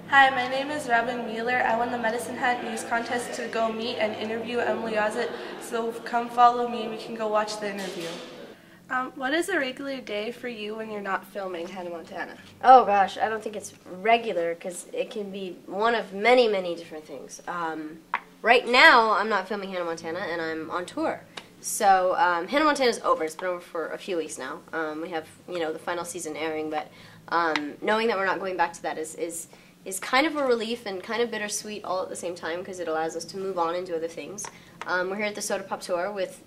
Hi, my name is Robyn Wheeler. I won the Medicine Hat News contest to go meet and interview Emily Osment, so come follow me and we can go watch the interview. What is a regular day for you when you're not filming Hannah Montana? Oh gosh, I don't think it's regular because it can be one of many, many different things. Right now, I'm not filming Hannah Montana and I'm on tour. So Hannah Montana's over. It's been over for a few weeks now. We have, the final season airing, but knowing that we're not going back to that is kind of a relief and kind of bittersweet all at the same time because it allows us to move on and do other things. We're here at the SodaPOP tour with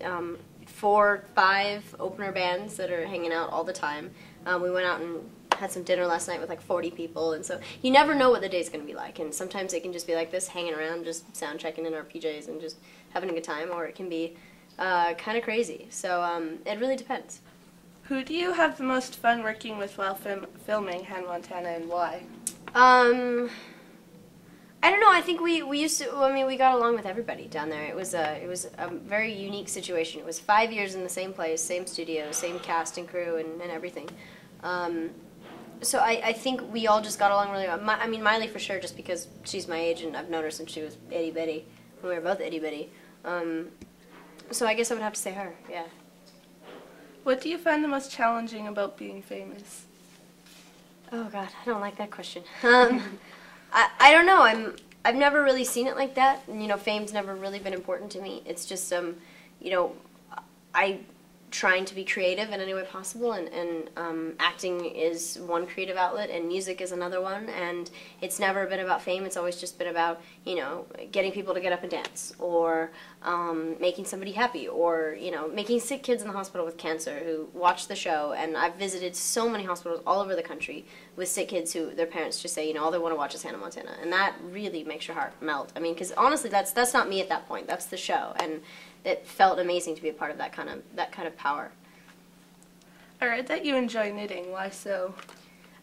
4, 5 opener bands that are hanging out all the time. We went out and had some dinner last night with like 40 people, and so you never know what the day's going to be like, and sometimes it can just be like this, hanging around, just sound checking in our PJs and just having a good time, or it can be kind of crazy. So it really depends. Who do you have the most fun working with while filming Hannah Montana, and why? I don't know. I think we used to. I mean, we got along with everybody down there. It was a very unique situation. It was 5 years in the same place, same studio, same cast and crew, and everything. So I think we all just got along really well. I mean, Miley for sure, just because she's my age and I've known her since she was itty bitty. We were both itty bitty. So I guess I would have to say her. Yeah. What do you find the most challenging about being famous? Oh God, I don't like that question. I don't know. I've never really seen it like that. And, fame's never really been important to me. It's just I trying to be creative in any way possible, and acting is one creative outlet, and music is another one. And it's never been about fame. It's always just been about getting people to get up and dance, or making somebody happy, or making sick kids in the hospital with cancer who watch the show. And I've visited so many hospitals all over the country with sick kids who their parents just say all they want to watch is Hannah Montana, and that really makes your heart melt. I mean, because honestly, that's not me at that point. That's the show, and it felt amazing to be a part of that kind of power. I read that you enjoy knitting. Why so?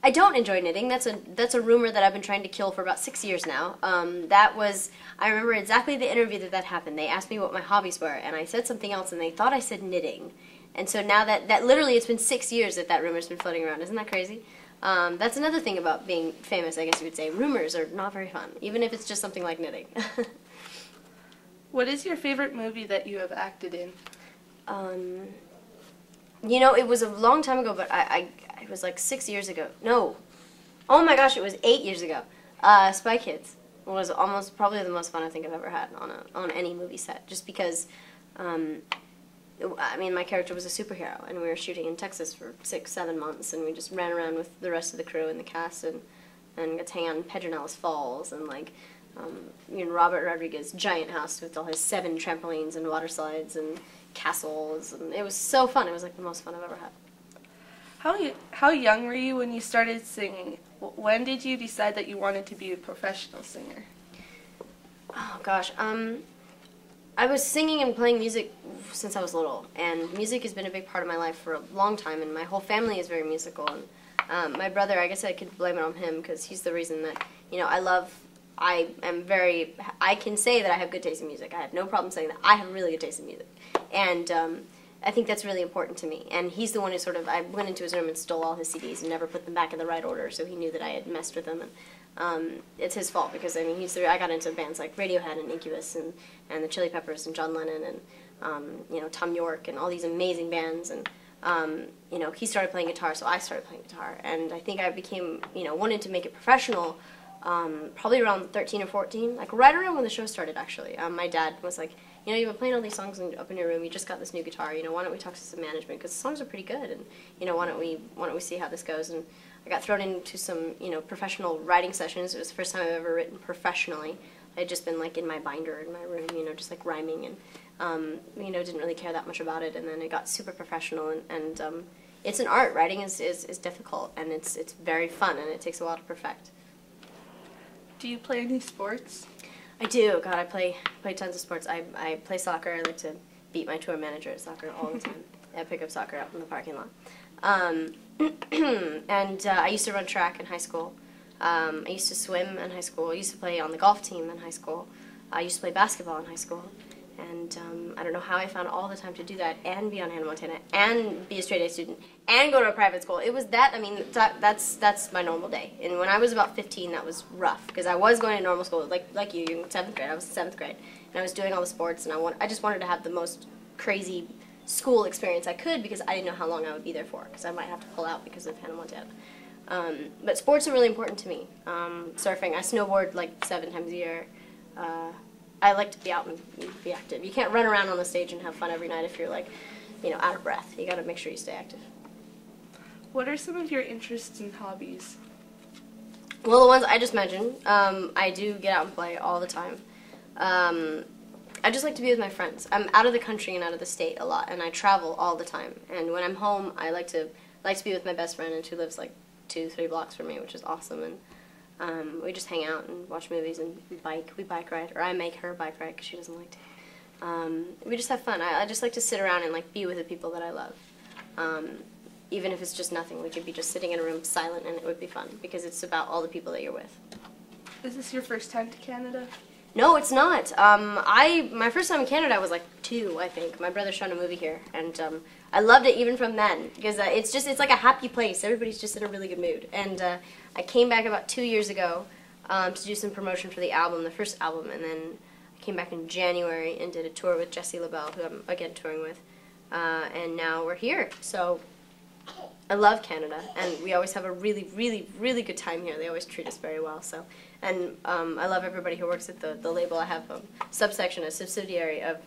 I don't enjoy knitting. That's a rumor that I've been trying to kill for about 6 years now. I remember exactly the interview that happened. They asked me what my hobbies were, and I said something else, and they thought I said knitting. And so now that literally it's been 6 years that rumor's been floating around. Isn't that crazy? That's another thing about being famous, I guess you would say. Rumors are not very fun, even if it's just something like knitting. What is your favorite movie that you have acted in? It was a long time ago, but it was like 6 years ago. No. Oh my gosh, it was 8 years ago. Spy Kids was probably the most fun I think I've ever had on any movie set, just because, my character was a superhero, and we were shooting in Texas for 6-7 months, and we just ran around with the rest of the crew and the cast, and got to hang out in Pedernales Falls, and Robert Rodriguez's giant house with all his 7 trampolines and water slides and castles, and it was so fun. It was like the most fun I've ever had. How young were you when you started singing? When did you decide that you wanted to be a professional singer? Oh gosh, I was singing and playing music since I was little, and music has been a big part of my life for a long time, and my whole family is very musical, and my brother, I guess I could blame it on him because he's the reason that, I can say that I have good taste in music. I have no problem saying that I have really good taste in music. And I think that's really important to me. And he's the one who I went into his room and stole all his CDs and never put them back in the right order, so he knew that I had messed with them. And it's his fault because, I got into bands like Radiohead and Incubus and the Chili Peppers and John Lennon and, Tom York and all these amazing bands. And, he started playing guitar, so I started playing guitar. And I think I became, wanted to make it professional probably around 13 or 14, like right around when the show started, actually. My dad was like, you've been playing all these songs up in your room, you just got this new guitar, why don't we talk to some management, because the songs are pretty good, and, why don't we see how this goes, and I got thrown into some, professional writing sessions. It was the first time I've ever written professionally. I had just been, in my binder in my room, just, rhyming, and, didn't really care that much about it, and then it got super professional, and it's an art. Writing is difficult, and it's very fun, and it takes a while to perfect. Do you play any sports? I do. God, I play tons of sports. I play soccer. I like to beat my tour manager at soccer all the time. I pick up soccer out in the parking lot. And I used to run track in high school. I used to swim in high school. I used to play on the golf team in high school. I used to play basketball in high school. And I don't know how I found all the time to do that and be on Hannah Montana and be a straight A student and go to a private school. It was that, I mean, that's my normal day. And when I was about 15, that was rough because I was going to normal school, like you, you're in 7th grade. I was in 7th grade. And I was doing all the sports, and I just wanted to have the most crazy school experience I could because I didn't know how long I would be there for because I might have to pull out because of Hannah Montana. But sports are really important to me. Surfing, I snowboard like 7 times a year. I like to be out and be active. You can't run around on the stage and have fun every night if you're like, you know, out of breath. You got to make sure you stay active. What are some of your interests and hobbies? Well, the ones I just mentioned. I do get out and play all the time. I just like to be with my friends. I'm out of the country and out of the state a lot, and I travel all the time. And when I'm home, I like to be with my best friend, and she lives like 2-3 blocks from me, which is awesome. And we just hang out and watch movies and bike. We bike ride, or I make her bike ride because she doesn't like to. We just have fun. I just like to sit around and like be with the people that I love. Even if it's just nothing, we could be just sitting in a room silent, and it would be fun because it's about all the people that you're with. Is this your first time to Canada? No, it's not. My first time in Canada I was like 2, I think. My brother shot a movie here, and I loved it even from then because it's like a happy place. Everybody's just in a really good mood. And I came back about 2 years ago to do some promotion for the album, the first album, and then I came back in January and did a tour with Jessie LaBelle, who I'm again touring with, and now we're here. So I love Canada, and we always have a really, really, really good time here. They always treat us very well. So, and I love everybody who works at the label. I have a subsidiary of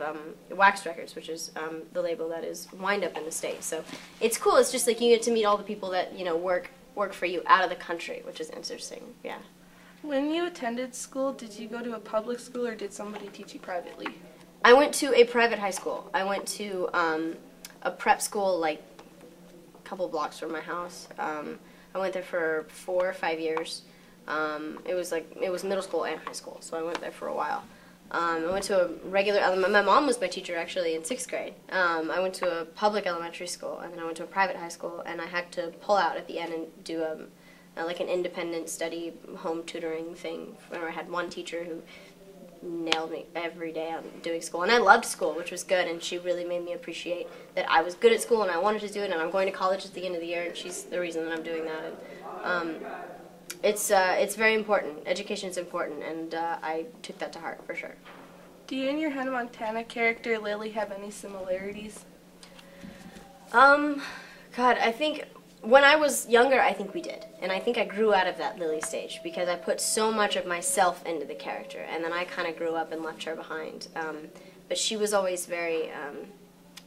Wax Records, which is the label that is Wind Up in the States. So it's cool. It's just like you get to meet all the people that work for you out of the country, which is interesting. Yeah. When you attended school, did you go to a public school or did somebody teach you privately? I went to a private high school. I went to a prep school like couple blocks from my house. I went there for 4 or 5 years. It was middle school and high school, so I went there for a while. I went to a regular, my mom was my teacher actually in 6th grade. I went to a public elementary school, and then I went to a private high school, and I had to pull out at the end and do like an independent study home tutoring thing where I had one teacher who nailed me every day on doing school, and I loved school, which was good, and she really made me appreciate that I was good at school and I wanted to do it, and I'm going to college at the end of the year, and she's the reason that I'm doing that. And it's very important. Education is important, and I took that to heart for sure. Do you and your Hannah Montana character Lily have any similarities? God, I think when I was younger, I think we did. And I think I grew out of that Lily stage because I put so much of myself into the character. And then I kind of grew up and left her behind. But she was always very,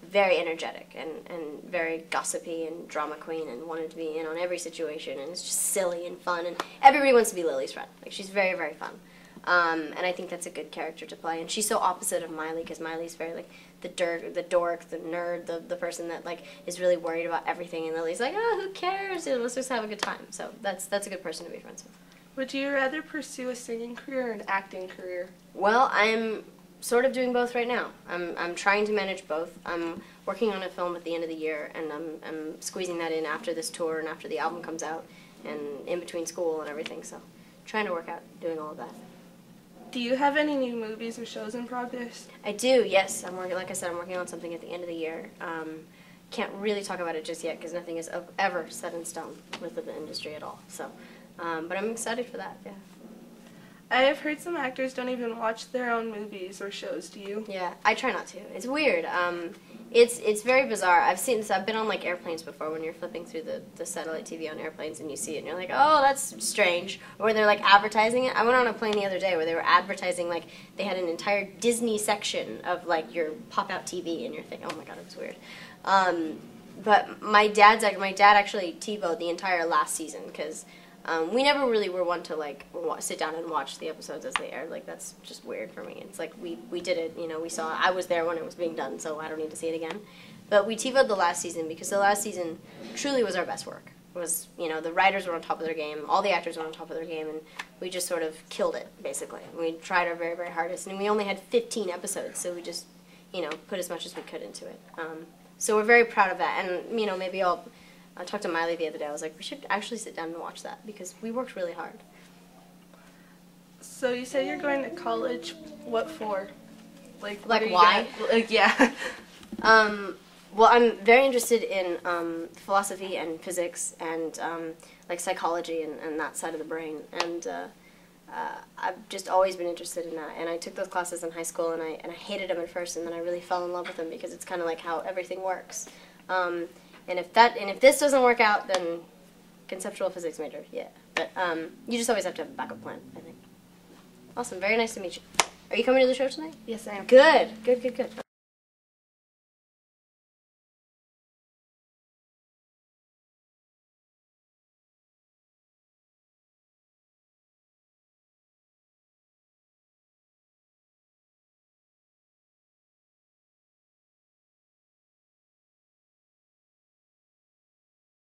very energetic and very gossipy and drama queen and wanted to be in on every situation. And it's just silly and fun. And everybody wants to be Lily's friend. Like, she's very, very fun. And I think that's a good character to play. And she's so opposite of Miley because Miley's very, like, the dork, the nerd, the person that, like, is really worried about everything. And Lily's like, oh, who cares? Let's just have a good time. So that's a good person to be friends with. Would you rather pursue a singing career or an acting career? Well, I'm sort of doing both right now. I'm trying to manage both. I'm working on a film at the end of the year, and I'm squeezing that in after this tour and after the album comes out and in between school and everything. So trying to work out doing all of that. Do you have any new movies or shows in progress? I do, yes. Like I said, I'm working on something at the end of the year. Can't really talk about it just yet because nothing is ever set in stone with the industry at all. So, but I'm excited for that, yeah. I have heard some actors don't even watch their own movies or shows. Do you? Yeah, I try not to. It's weird. It's very bizarre. I've seen this. I've been on like airplanes before when you're flipping through the satellite TV on airplanes and you see it and you're like, oh, that's strange. Or they're like advertising it. I went on a plane the other day where they were advertising, like they had an entire Disney section of like your pop-out TV and you're thinking, oh my god, it was weird. But my dad actually TiVo'd the entire last season because we never really were one to like sit down and watch the episodes as they aired. Like that's just weird for me. It's like we did it, you know. We saw. I was there when it was being done, so I don't need to see it again. But we TiVo'd the last season because the last season truly was our best work. It was, you know, the writers were on top of their game, all the actors were on top of their game, and we just sort of killed it basically. We tried our very, very hardest, and we only had 15 episodes, so we just, you know, put as much as we could into it. So we're very proud of that, and you know, maybe I talked to Miley the other day. I was like, we should actually sit down and watch that because we worked really hard. So you said you're going to college. What for? Like why? Yeah. Well, I'm very interested in philosophy and physics and like psychology and that side of the brain, and I've just always been interested in that. And I took those classes in high school, and I hated them at first, and then I really fell in love with them because it's kind of like how everything works. And if this doesn't work out, then conceptual physics major, yeah. But you just always have to have a backup plan, I think. Awesome, very nice to meet you. Are you coming to the show tonight? Yes, I am. Good.